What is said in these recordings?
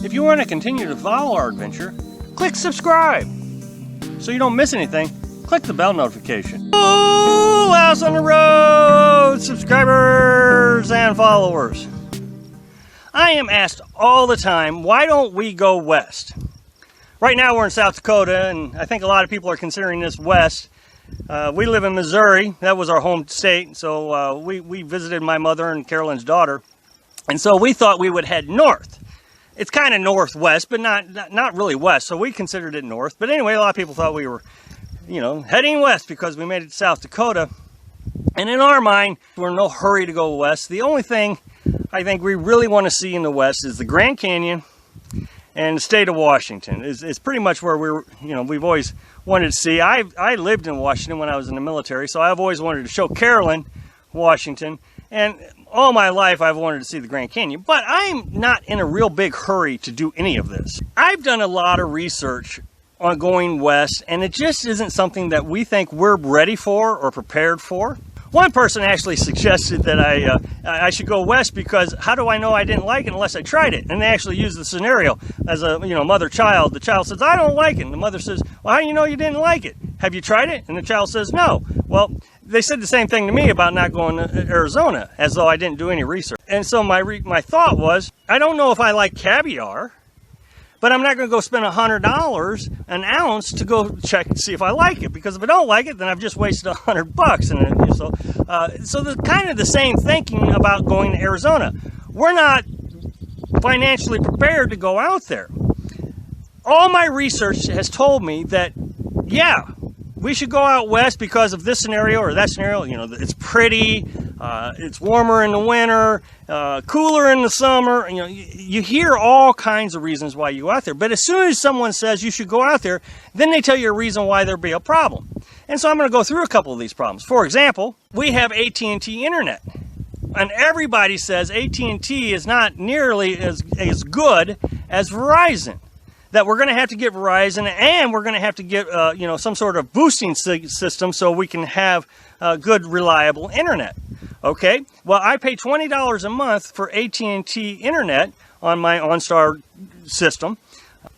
If you want to continue to follow our adventure, click subscribe. So you don't miss anything, click the bell notification. Full House on the Road subscribers and followers. I am asked all the time, why don't we go west? Right now we're in South Dakota, and I think a lot of people are considering this west. We live in Missouri. That was our home state, so we visited my mother and Carolyn's daughter. And so we thought we would head north. It's kind of northwest, but not really west, so we considered it north. But anyway, a lot of people thought we were, heading west because we made it to South Dakota. And in our mind, we're in no hurry to go west. The only thing I think we really want to see in the west is the Grand Canyon and the state of Washington. It's pretty much where we've always wanted to see. I lived in Washington when I was in the military, so I've always wanted to show Carolyn Washington. And all my life I've wanted to see the Grand Canyon, but I'm not in a real big hurry to do any of this. I've done a lot of research on going west, and it just isn't something that we think we're ready for or prepared for. One person actually suggested that I should go west because how do I know I didn't like it unless I tried it? And they actually used the scenario as a mother-child. The child says, I don't like it. And the mother says, well, how do you know you didn't like it? Have you tried it? And the child says, no. Well, they said the same thing to me about not going to Arizona, as though I didn't do any research. And so my thought was, I don't know if I like caviar, but I'm not going to go spend $100 an ounce to go check and see if I like it. Because if I don't like it, then I've just wasted $100. And so the kind of the same thinking about going to Arizona. We're not financially prepared to go out there. All my research has told me that, yeah, we should go out west because of this scenario or that scenario. It's pretty, it's warmer in the winter, cooler in the summer. You hear all kinds of reasons why you go out there. But as soon as someone says you should go out there, then they tell you a reason why there'd be a problem. And so I'm going to go through a couple of these problems. For example, we have AT&T internet. And everybody says AT&T is not nearly as good as Verizon. That we're going to have to get Verizon, and we're going to have to get some sort of boosting system so we can have good, reliable internet. Okay, well, I pay $20 a month for AT&T internet on my OnStar system.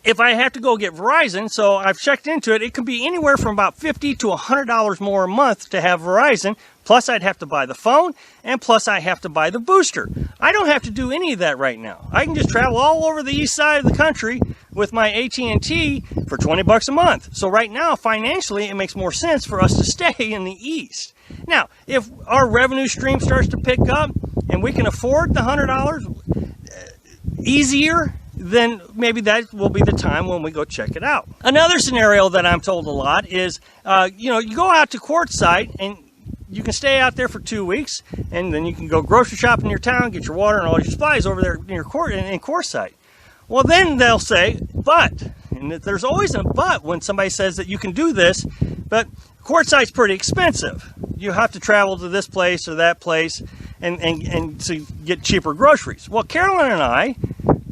If I have to go get Verizon, so I've checked into it, it can be anywhere from about $50 to $100 more a month to have Verizon. Plus, I'd have to buy the phone, and plus I have to buy the booster. I don't have to do any of that right now. I can just travel all over the east side of the country with my AT&T for $20 a month. So right now, financially, it makes more sense for us to stay in the east. Now, if our revenue stream starts to pick up and we can afford the $100 easier, then maybe that will be the time when we go check it out. Another scenario that I'm told a lot is, you go out to Quartzsite and you can stay out there for 2 weeks, and then you can go grocery shop in your town, get your water and all your supplies over there in Quartzsite. Well, then they'll say, but, and there's always a but when somebody says that you can do this, but Quartzsite's pretty expensive. You have to travel to this place or that place and to get cheaper groceries. Well, Carolyn and I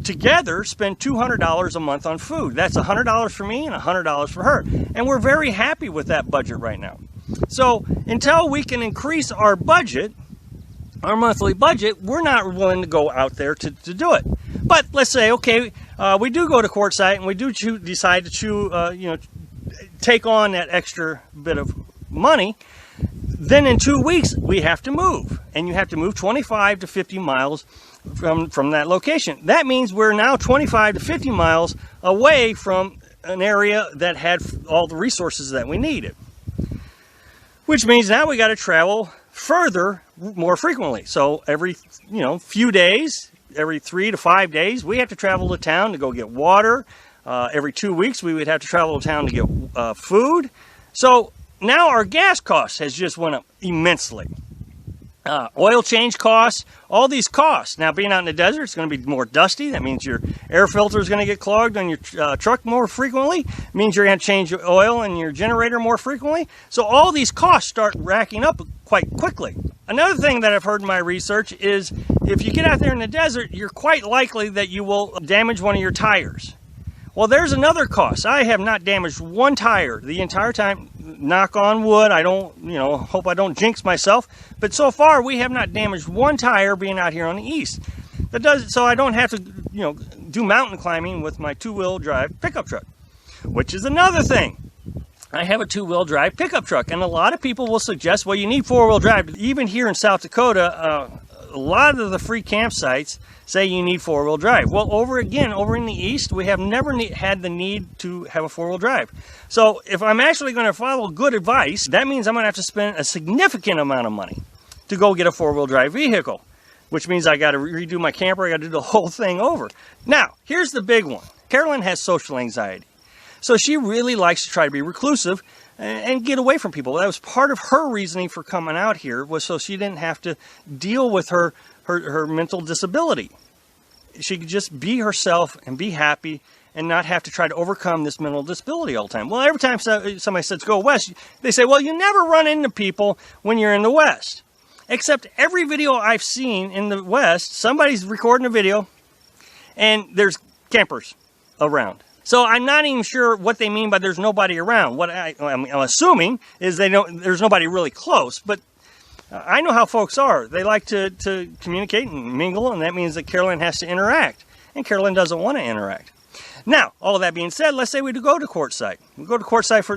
together spend $200 a month on food. That's $100 for me and $100 for her. And we're very happy with that budget right now. So until we can increase our budget, our monthly budget, we're not willing to go out there to do it. But let's say, okay, we do go to Quartzsite and we do decide to take on that extra bit of money. Then in 2 weeks, we have to move. And you have to move 25 to 50 miles from that location. That means we're now 25 to 50 miles away from an area that had all the resources that we needed. Which means now we got to travel further more frequently. So every few days, every 3 to 5 days, we have to travel to town to go get water. Every 2 weeks, we would have to travel to town to get food. So now our gas costs has just went up immensely. Oil change costs, all these costs. Now, being out in the desert, it's going to be more dusty. That means your air filter is going to get clogged on your truck more frequently. It means you're going to change your oil in your generator more frequently. So all these costs start racking up quite quickly. Another thing that I've heard in my research is if you get out there in the desert, you're quite likely that you will damage one of your tires. Well, there's another cost. I have not damaged one tire the entire time. Knock on wood. I don't, hope I don't jinx myself. But so far, we have not damaged one tire being out here on the east. That does it so I don't have to, do mountain climbing with my two-wheel drive pickup truck, which is another thing. I have a two-wheel drive pickup truck, and a lot of people will suggest, well, you need four-wheel drive. Even here in South Dakota, a lot of the free campsites say you need four-wheel drive. Well, over in the east, we have never had the need to have a four-wheel drive. So if I'm actually going to follow good advice, that means I'm going to have to spend a significant amount of money to go get a four-wheel drive vehicle, which means I got to redo my camper. I got to do the whole thing over. Now, here's the big one. Carolyn has social anxiety. So she really likes to try to be reclusive and get away from people. That was part of her reasoning for coming out here, was so she didn't have to deal with her mental disability. She could just be herself and be happy and not have to try to overcome this mental disability all the time. Well, every time somebody says go west, they say, well, you never run into people when you're in the west. Except every video I've seen in the west, somebody's recording a video and there's campers around. So I'm not even sure what they mean by there's nobody around. What I'm assuming is there's nobody really close. But I know how folks are. They like to communicate and mingle, and that means that Carolyn has to interact. And Carolyn doesn't want to interact. Now, all of that being said, let's say we do go to Quartzsite.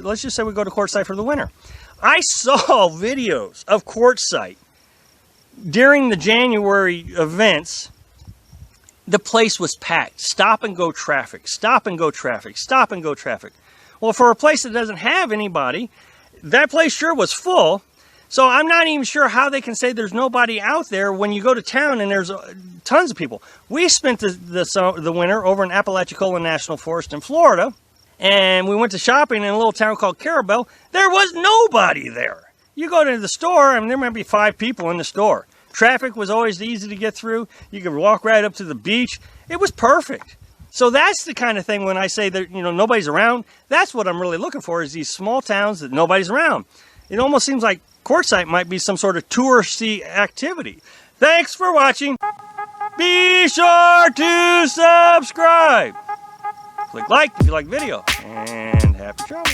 Let's just say we go to Quartzsite for the winter. I saw videos of Quartzsite during the January events. The place was packed. Stop and go traffic. Stop and go traffic. Stop and go traffic. Well, for a place that doesn't have anybody, that place sure was full. So I'm not even sure how they can say there's nobody out there when you go to town and there's tons of people. We spent the winter over in Apalachicola National Forest in Florida, and we went to shopping in a little town called Carabel. There was nobody there. You go to the store, and there might be 5 people in the store. Traffic was always easy to get through. You could walk right up to the beach. It was perfect. So that's the kind of thing when I say that, nobody's around. That's what I'm really looking for, is these small towns that nobody's around. It almost seems like Quartzsite might be some sort of touristy activity. Thanks for watching. Be sure to subscribe. Click like if you like the video. And happy travel.